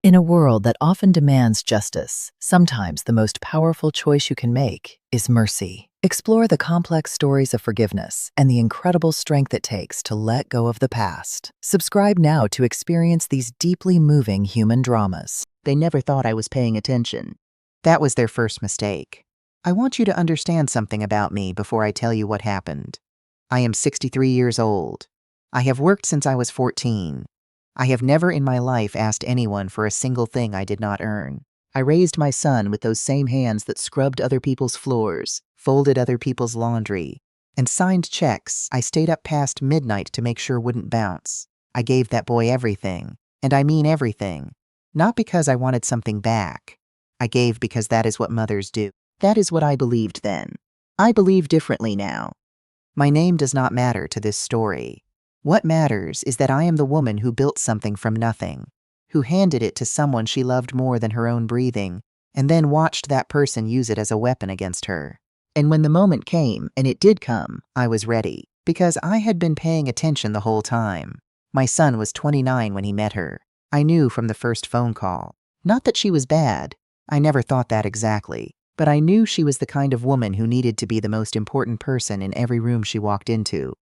In a world that often demands justice, sometimes the most powerful choice you can make is mercy. Explore the complex stories of forgiveness and the incredible strength it takes to let go of the past. Subscribe now to experience these deeply moving human dramas. They never thought I was paying attention. That was their first mistake. I want you to understand something about me before I tell you what happened. I am 63 years old. I have worked since I was 14. I have never in my life asked anyone for a single thing I did not earn. I raised my son with those same hands that scrubbed other people's floors, folded other people's laundry, and signed checks I stayed up past midnight to make sure wouldn't bounce. I gave that boy everything, and I mean everything. Not because I wanted something back. I gave because that is what mothers do. That is what I believed then. I believe differently now. My name does not matter to this story. What matters is that I am the woman who built something from nothing, who handed it to someone she loved more than her own breathing, and then watched that person use it as a weapon against her. And when the moment came, and it did come, I was ready, because I had been paying attention the whole time. My son was 29 when he met her. I knew from the first phone call. Not that she was bad. I never thought that exactly. But I knew she was the kind of woman who needed to be the most important person in every room she walked into.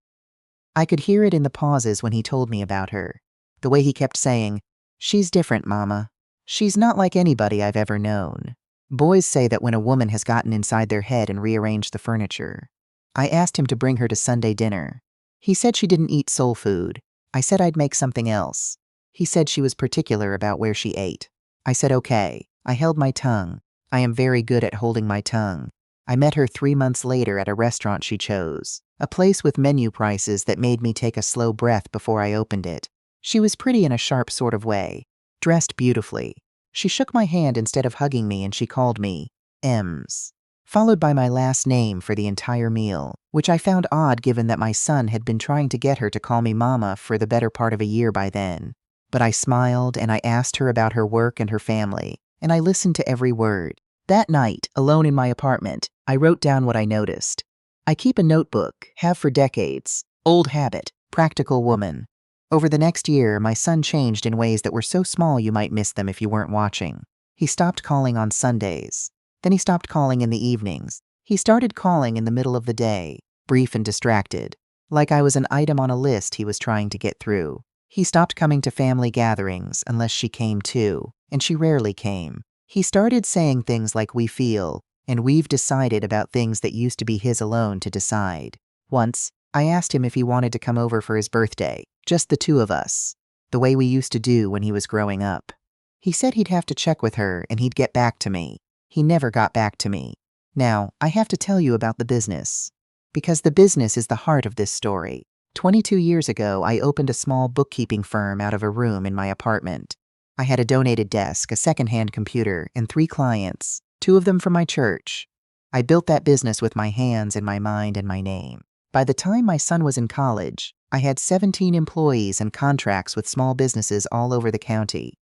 I could hear it in the pauses when he told me about her. The way he kept saying, "She's different, Mama. She's not like anybody I've ever known." Boys say that when a woman has gotten inside their head and rearranged the furniture. I asked him to bring her to Sunday dinner. He said she didn't eat soul food. I said I'd make something else. He said she was particular about where she ate. I said okay. I held my tongue. I am very good at holding my tongue. I met her 3 months later at a restaurant she chose, a place with menu prices that made me take a slow breath before I opened it. She was pretty in a sharp sort of way, dressed beautifully. She shook my hand instead of hugging me and she called me Ems, followed by my last name for the entire meal, which I found odd given that my son had been trying to get her to call me Mama for the better part of a year by then. But I smiled and I asked her about her work and her family, and I listened to every word. That night, alone in my apartment, I wrote down what I noticed. I keep a notebook, have for decades. Old habit, practical woman. Over the next year, my son changed in ways that were so small you might miss them if you weren't watching. He stopped calling on Sundays. Then he stopped calling in the evenings. He started calling in the middle of the day, brief and distracted, like I was an item on a list he was trying to get through. He stopped coming to family gatherings unless she came too, and she rarely came. He started saying things like "we feel," and "we've decided" about things that used to be his alone to decide. Once, I asked him if he wanted to come over for his birthday, just the two of us, the way we used to do when he was growing up. He said he'd have to check with her and he'd get back to me. He never got back to me. Now, I have to tell you about the business, because the business is the heart of this story. 22 years ago, I opened a small bookkeeping firm out of a room in my apartment. I had a donated desk, a second-hand computer, and 3 clients, 2 of them from my church. I built that business with my hands and my mind and my name. By the time my son was in college, I had 17 employees and contracts with small businesses all over the county.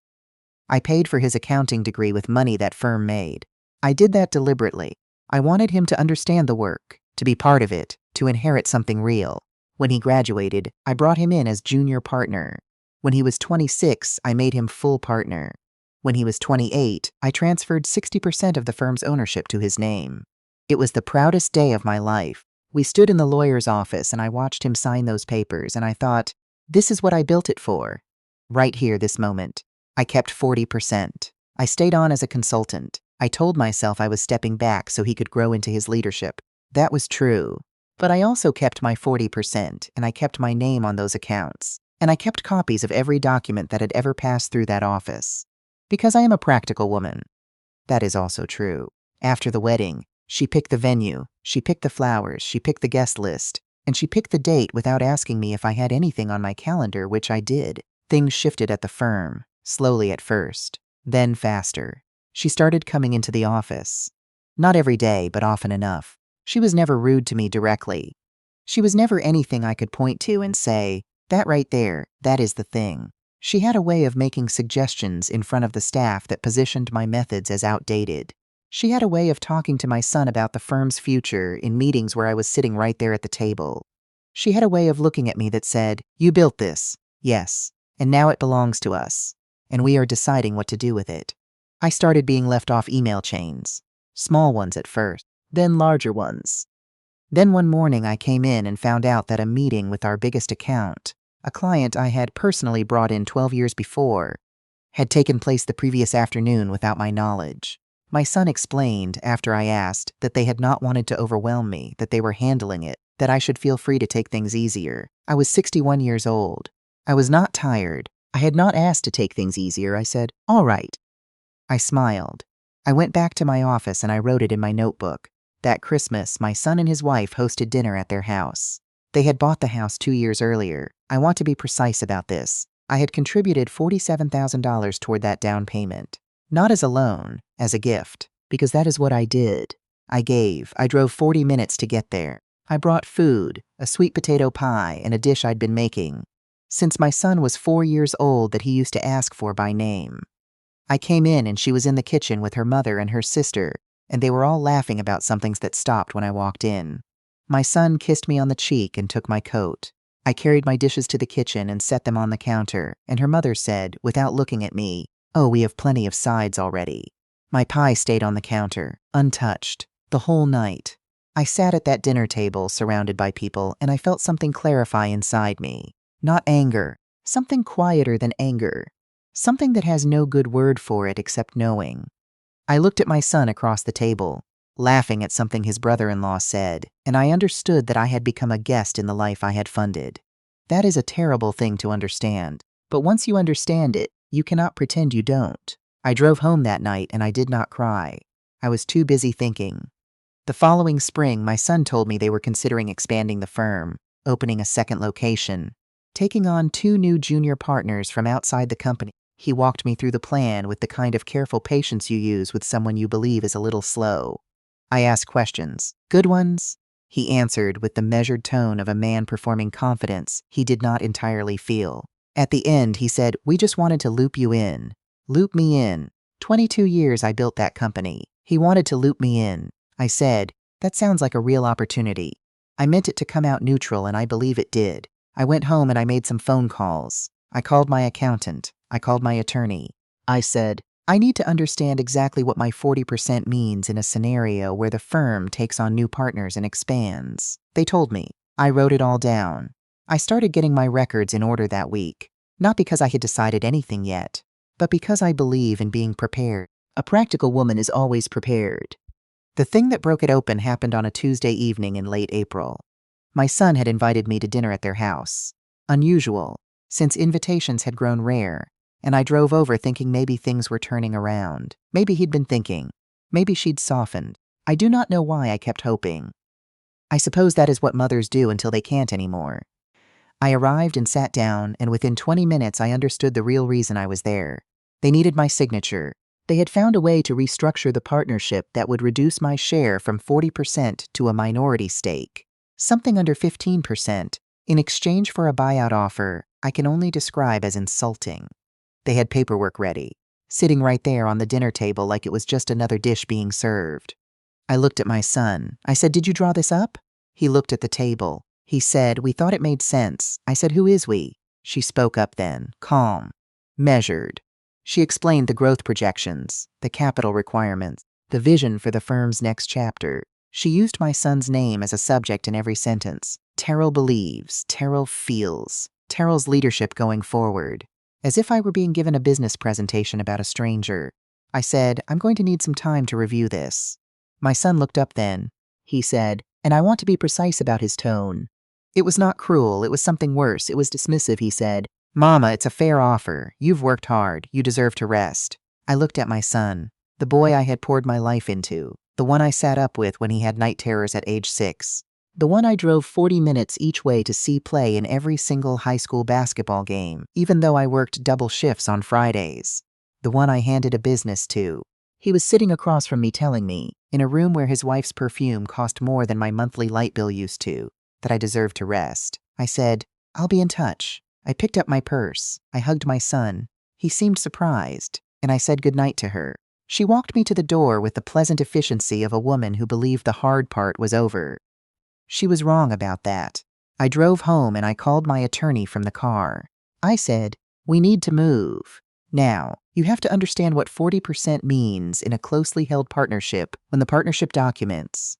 I paid for his accounting degree with money that firm made. I did that deliberately. I wanted him to understand the work, to be part of it, to inherit something real. When he graduated, I brought him in as junior partner. When he was 26, I made him full partner. When he was 28, I transferred 60% of the firm's ownership to his name. It was the proudest day of my life. We stood in the lawyer's office and I watched him sign those papers and I thought, this is what I built it for. Right here, this moment. I kept 40%. I stayed on as a consultant. I told myself I was stepping back so he could grow into his leadership. That was true. But I also kept my 40% and I kept my name on those accounts. And I kept copies of every document that had ever passed through that office. Because I am a practical woman. That is also true. After the wedding, she picked the venue, she picked the flowers, she picked the guest list, and she picked the date without asking me if I had anything on my calendar, which I did. Things shifted at the firm, slowly at first, then faster. She started coming into the office. Not every day, but often enough. She was never rude to me directly. She was never anything I could point to and say, that right there, that is the thing. She had a way of making suggestions in front of the staff that positioned my methods as outdated. She had a way of talking to my son about the firm's future in meetings where I was sitting right there at the table. She had a way of looking at me that said, "You built this, yes, and now it belongs to us." and we are deciding what to do with it. I started being left off email chains. Small ones at first, then larger ones. Then one morning I came in and found out that a meeting with our biggest account, a client I had personally brought in 12 years before, had taken place the previous afternoon without my knowledge. My son explained, after I asked, that they had not wanted to overwhelm me, that they were handling it, that I should feel free to take things easier. I was 61 years old. I was not tired. I had not asked to take things easier. I said, "All right." I smiled. I went back to my office and I wrote it in my notebook. That Christmas, my son and his wife hosted dinner at their house. They had bought the house 2 years earlier. I want to be precise about this. I had contributed $47,000 toward that down payment. Not as a loan, as a gift, because that is what I did. I gave. I drove 40 minutes to get there. I brought food, a sweet potato pie, and a dish I'd been making, since my son was 4 years old, that he used to ask for by name. I came in and she was in the kitchen with her mother and her sister, and they were all laughing about something that stopped when I walked in. My son kissed me on the cheek and took my coat. I carried my dishes to the kitchen and set them on the counter, and her mother said, without looking at me, "Oh, we have plenty of sides already." My pie stayed on the counter, untouched, the whole night. I sat at that dinner table, surrounded by people, and I felt something clarify inside me. Not anger, something quieter than anger. Something that has no good word for it except knowing. I looked at my son across the table, laughing at something his brother-in-law said, and I understood that I had become a guest in the life I had funded. That is a terrible thing to understand, but once you understand it, you cannot pretend you don't. I drove home that night and I did not cry. I was too busy thinking. The following spring, my son told me they were considering expanding the firm, opening a second location, taking on 2 new junior partners from outside the company. He walked me through the plan with the kind of careful patience you use with someone you believe is a little slow. I asked questions. Good ones? He answered with the measured tone of a man performing confidence he did not entirely feel. At the end, he said, "We just wanted to loop you in." Loop me in. 22 years I built that company. He wanted to loop me in. I said, "That sounds like a real opportunity." I meant it to come out neutral, and I believe it did. I went home and I made some phone calls. I called my accountant. I called my attorney. I said, "I need to understand exactly what my 40% means in a scenario where the firm takes on new partners and expands." They told me. I wrote it all down. I started getting my records in order that week, not because I had decided anything yet, but because I believe in being prepared. A practical woman is always prepared. The thing that broke it open happened on a Tuesday evening in late April. My son had invited me to dinner at their house. Unusual, since invitations had grown rare, and I drove over thinking maybe things were turning around. Maybe he'd been thinking. Maybe she'd softened. I do not know why I kept hoping. I suppose that is what mothers do until they can't anymore. I arrived and sat down, and within 20 minutes I understood the real reason I was there. They needed my signature. They had found a way to restructure the partnership that would reduce my share from 40% to a minority stake, something under 15%, in exchange for a buyout offer I can only describe as insulting. They had paperwork ready, sitting right there on the dinner table like it was just another dish being served. I looked at my son. I said, "Did you draw this up?" He looked at the table. He said, "We thought it made sense." I said, "Who is we?" She spoke up then, calm, measured. She explained the growth projections, the capital requirements, the vision for the firm's next chapter. She used my son's name as a subject in every sentence. Terrell believes, Terrell feels, Terrell's leadership going forward. As if I were being given a business presentation about a stranger. I said, "I'm going to need some time to review this." My son looked up then. He said, and I want to be precise about his tone. It was not cruel, it was something worse, it was dismissive. He said, "Mama, it's a fair offer. You've worked hard. You deserve to rest." I looked at my son, the boy I had poured my life into, the one I sat up with when he had night terrors at age 6. The one I drove 40 minutes each way to see play in every single high school basketball game, even though I worked double shifts on Fridays. The one I handed a business to. He was sitting across from me telling me, in a room where his wife's perfume cost more than my monthly light bill used to, that I deserved to rest. I said, "I'll be in touch." I picked up my purse. I hugged my son. He seemed surprised, and I said goodnight to her. She walked me to the door with the pleasant efficiency of a woman who believed the hard part was over. She was wrong about that. I drove home and I called my attorney from the car. I said, "We need to move." Now, you have to understand what 40% means in a closely held partnership when the partnership documents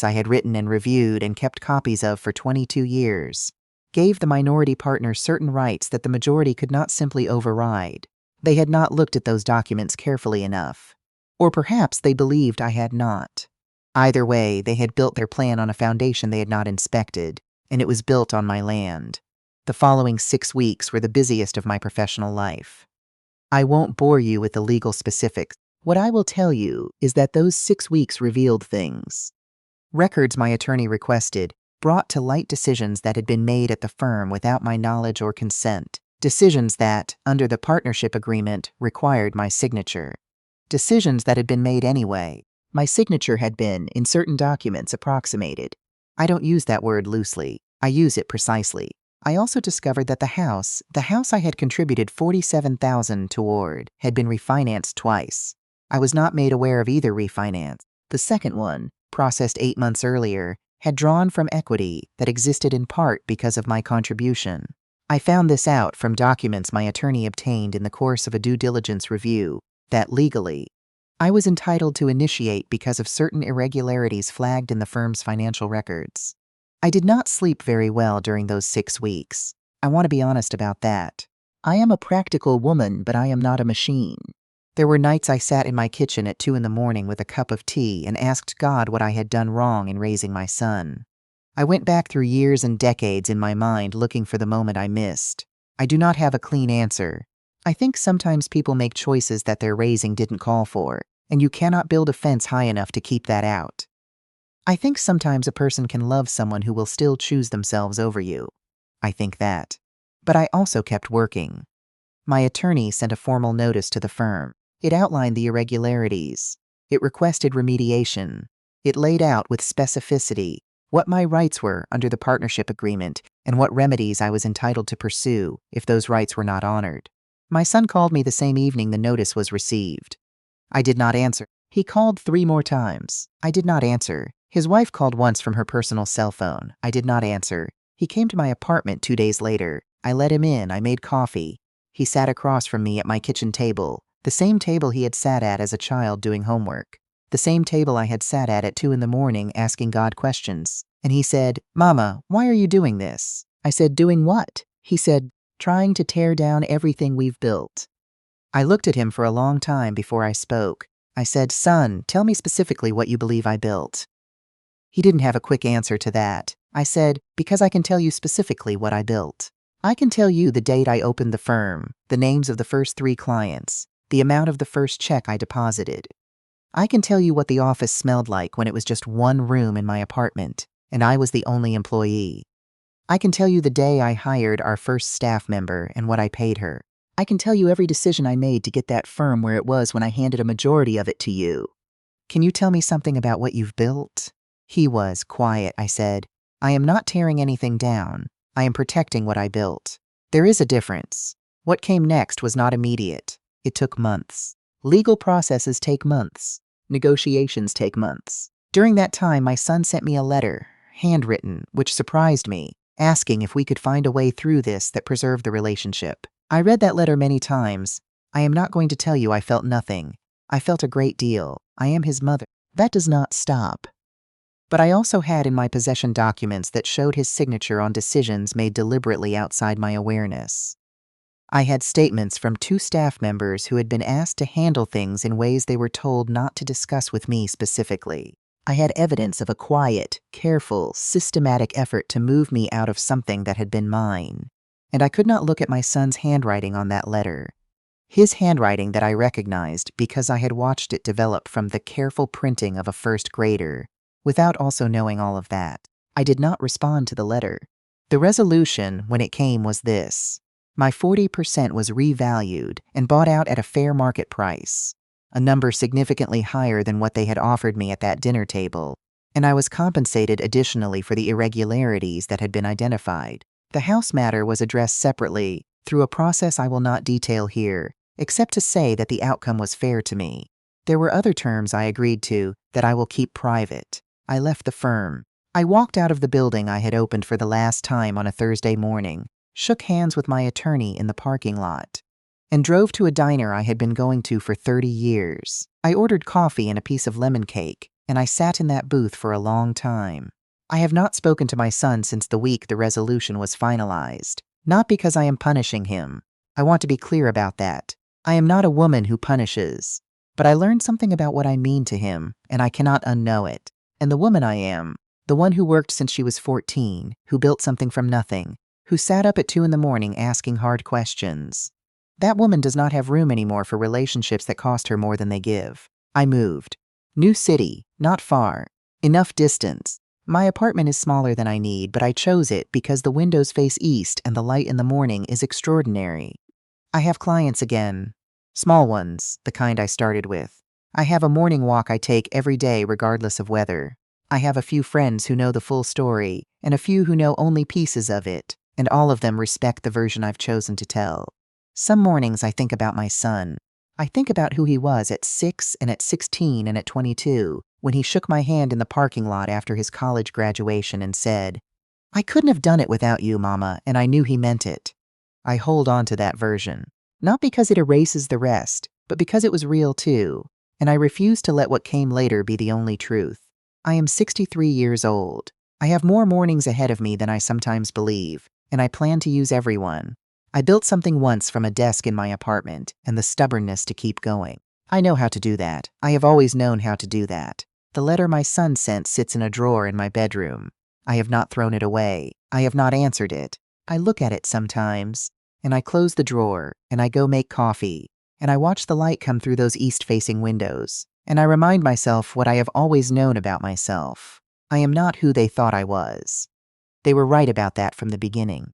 I had written and reviewed and kept copies of for 22 years, gave the minority partner certain rights that the majority could not simply override. They had not looked at those documents carefully enough. Or perhaps they believed I had not. Either way, they had built their plan on a foundation they had not inspected, and it was built on my land. The following 6 weeks were the busiest of my professional life. I won't bore you with the legal specifics. What I will tell you is that those 6 weeks revealed things. Records my attorney requested brought to light decisions that had been made at the firm without my knowledge or consent. Decisions that, under the partnership agreement, required my signature. Decisions that had been made anyway. My signature had been, in certain documents, approximated. I don't use that word loosely. I use it precisely. I also discovered that the house I had contributed $47,000 toward, had been refinanced twice. I was not made aware of either refinance. The second one, processed 8 months earlier, had drawn from equity that existed in part because of my contribution. I found this out from documents my attorney obtained in the course of a due diligence review that legally, I was entitled to initiate because of certain irregularities flagged in the firm's financial records. I did not sleep very well during those 6 weeks. I want to be honest about that. I am a practical woman, but I am not a machine. There were nights I sat in my kitchen at 2 in the morning with a cup of tea and asked God what I had done wrong in raising my son. I went back through years and decades in my mind looking for the moment I missed. I do not have a clean answer. I think sometimes people make choices that their raising didn't call for, and you cannot build a fence high enough to keep that out. I think sometimes a person can love someone who will still choose themselves over you. I think that. But I also kept working. My attorney sent a formal notice to the firm. It outlined the irregularities. It requested remediation. It laid out with specificity what my rights were under the partnership agreement and what remedies I was entitled to pursue if those rights were not honored. My son called me the same evening the notice was received. I did not answer. He called 3 more times. I did not answer. His wife called once from her personal cell phone. I did not answer. He came to my apartment 2 days later. I let him in. I made coffee. He sat across from me at my kitchen table, the same table he had sat at as a child doing homework, the same table I had sat at 2 in the morning asking God questions. And he said, "Mama, why are you doing this?" I said, "Doing what?" He said, "Trying to tear down everything we've built." I looked at him for a long time before I spoke. I said, "Son, tell me specifically what you believe I built." He didn't have a quick answer to that. I said, "Because I can tell you specifically what I built. I can tell you the date I opened the firm, the names of the first 3 clients, the amount of the first check I deposited. I can tell you what the office smelled like when it was just 1 room in my apartment, and I was the only employee. I can tell you the day I hired our first staff member and what I paid her. I can tell you every decision I made to get that firm where it was when I handed a majority of it to you. Can you tell me something about what you've built?" He was quiet. I said, "I am not tearing anything down. I am protecting what I built. There is a difference. What came next was not immediate. It took months. Legal processes take months. Negotiations take months. During that time, my son sent me a letter, handwritten, which surprised me, asking if we could find a way through this that preserved the relationship. I read that letter many times. I am not going to tell you I felt nothing. I felt a great deal. I am his mother. That does not stop. But I also had in my possession documents that showed his signature on decisions made deliberately outside my awareness. I had statements from 2 staff members who had been asked to handle things in ways they were told not to discuss with me specifically. I had evidence of a quiet, careful, systematic effort to move me out of something that had been mine. And I could not look at my son's handwriting on that letter. His handwriting that I recognized because I had watched it develop from the careful printing of a first grader, without also knowing all of that. I did not respond to the letter. The resolution, when it came, was this. My 40% was revalued and bought out at a fair market price, a number significantly higher than what they had offered me at that dinner table, and I was compensated additionally for the irregularities that had been identified. The house matter was addressed separately through a process I will not detail here, except to say that the outcome was fair to me. There were other terms I agreed to that I will keep private. I left the firm. I walked out of the building I had opened for the last time on a Thursday morning, shook hands with my attorney in the parking lot. and drove to a diner I had been going to for 30 years. I ordered coffee and a piece of lemon cake, and I sat in that booth for a long time. I have not spoken to my son since the week the resolution was finalized. Not because I am punishing him. I want to be clear about that. I am not a woman who punishes. But I learned something about what I mean to him, and I cannot unknow it. And the woman I am, the one who worked since she was 14, who built something from nothing, who sat up at 2 in the morning asking hard questions. That woman does not have room anymore for relationships that cost her more than they give. I moved. New city, not far. Enough distance. My apartment is smaller than I need, but I chose it because the windows face east and the light in the morning is extraordinary. I have clients again. Small ones, the kind I started with. I have a morning walk I take every day regardless of weather. I have a few friends who know the full story, and a few who know only pieces of it, and all of them respect the version I've chosen to tell. Some mornings I think about my son. I think about who he was at 6 and at 16 and at 22, when he shook my hand in the parking lot after his college graduation and said, "I couldn't have done it without you, Mama," and I knew he meant it. I hold on to that version. Not because it erases the rest, but because it was real too, and I refuse to let what came later be the only truth. I am 63 years old. I have more mornings ahead of me than I sometimes believe, and I plan to use every one. I built something once from a desk in my apartment, and the stubbornness to keep going. I know how to do that. I have always known how to do that. The letter my son sent sits in a drawer in my bedroom. I have not thrown it away. I have not answered it. I look at it sometimes, and I close the drawer, and I go make coffee, and I watch the light come through those east-facing windows, and I remind myself what I have always known about myself. I am not who they thought I was. They were right about that from the beginning.